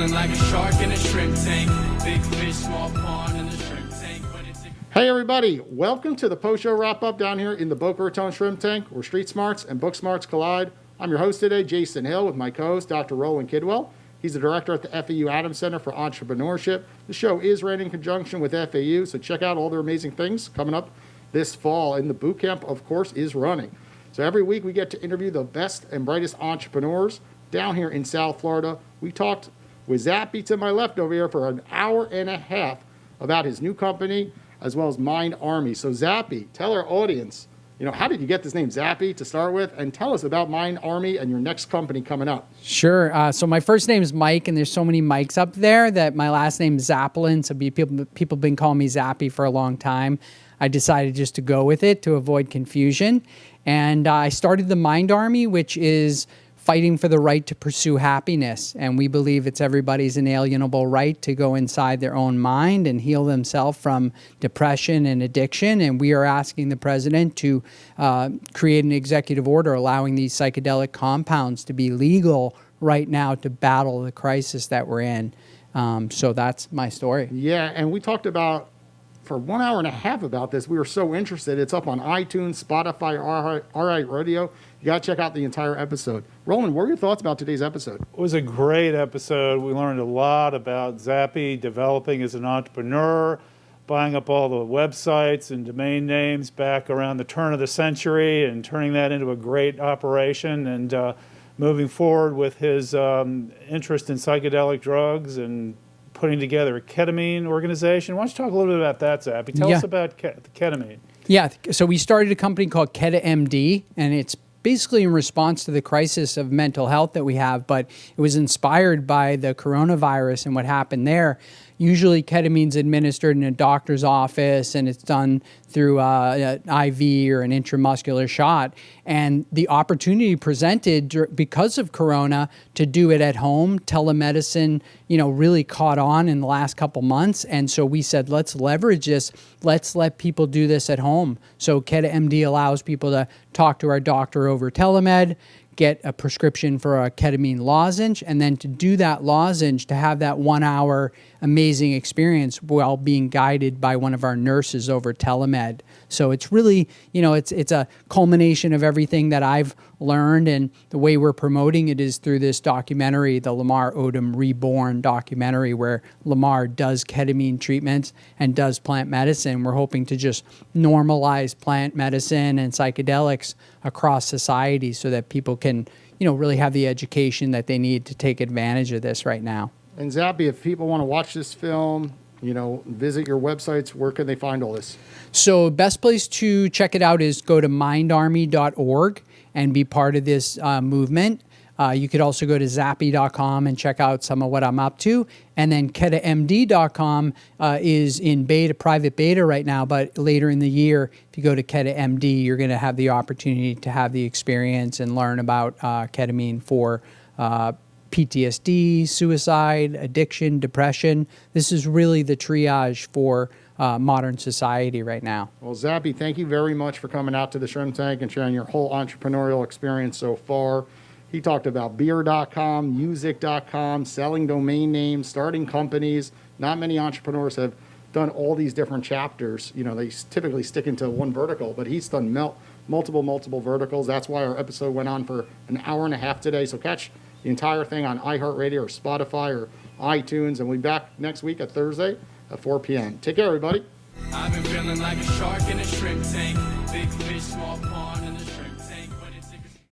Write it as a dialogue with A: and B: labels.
A: feeling like a shark in a shrimp tank. Big fish, small pond in the shrimp tank.
B: Hey everybody, welcome to the post-show wrap-up down here in the Boca Raton Shrimp Tank, where street smarts and book smarts collide. I'm your host today, Jason Hill, with my co-host, Dr. Roland Kidwell. He's the director at the FAU Adams Center for Entrepreneurship. The show is ran in conjunction with FAU, so check out all their amazing things coming up this fall. And the boot camp, of course, is running. So every week we get to interview the best and brightest entrepreneurs down here in South Florida. We talked with Zappy to my left over here for an hour and a half about his new company, as well as Mind Army. So Zappy, tell our audience, how did you get this name Zappy to start with? And tell us about Mind Army and your next company coming up.
C: Sure. So my first name is Mike, and there's so many Mikes up there that my last name is Zapolin. So people have been calling me Zappy for a long time. I decided just to go with it to avoid confusion. And I started the Mind Army, which is fighting for the right to pursue happiness. And we believe it's everybody's inalienable right to go inside their own mind and heal themselves from depression and addiction. And we are asking the president to create an executive order allowing these psychedelic compounds to be legal right now to battle the crisis that we're in. So that's my story.
B: Yeah, and we talked about for 1 hour and a half about this. We were so interested. It's up on iTunes, Spotify, RI Radio. You got to check out the entire episode. Roland, what are your thoughts about today's episode?
D: It was a great episode. We learned a lot about Zappy developing as an entrepreneur, buying up all the websites and domain names back around the turn of the century and turning that into a great operation, and moving forward with his interest in psychedelic drugs and putting together a ketamine organization. Why don't you talk a little bit about that, Zappy? Tell us about the ketamine.
C: Yeah, so we started a company called KetoMD, and it's basically in response to the crisis of mental health that we have, but it was inspired by the coronavirus and what happened there. Usually ketamine's administered in a doctor's office, and it's done through an IV or an intramuscular shot. And the opportunity presented because of corona to do it at home, telemedicine, really caught on in the last couple months. And so we said, let's leverage this. Let's let people do this at home. So KetoMD allows people to talk to our doctor over telemed, get a prescription for a ketamine lozenge, and then to do that lozenge, to have that 1 hour amazing experience while being guided by one of our nurses over telemed. So it's really, it's a culmination of everything that I've learned, and the way we're promoting it is through this documentary, the Lamar Odom Reborn documentary, where Lamar does ketamine treatments and does plant medicine. We're hoping to just normalize plant medicine and psychedelics across society so that people can, really have the education that they need to take advantage of this right now.
B: And Zappy, if people want to watch this film, visit your websites, where can they find all this?
C: So best place to check it out is go to mindarmy.org and be part of this movement. You could also go to zappy.com and check out some of what I'm up to. And then ketomd.com is in private beta right now, but later in the year, if you go to KetoMD, you're going to have the opportunity to have the experience and learn about ketamine for PTSD, suicide, addiction, depression. This is really the triage for modern society right now.
B: Well, Zappy, thank you very much for coming out to the Shrimp Tank and sharing your whole entrepreneurial experience so far. He talked about beer.com, music.com, selling domain names, starting companies. Not many entrepreneurs have done all these different chapters. They typically stick into one vertical, but he's done multiple verticals. That's why our episode went on for an hour and a half today. So catch the entire thing on iHeartRadio or Spotify or iTunes, and we'll be back next week at Thursday at 4 p.m. Take care, everybody.
A: I've been feeling like a shark in a shrimp tank. Big fish, small pond in the shrimp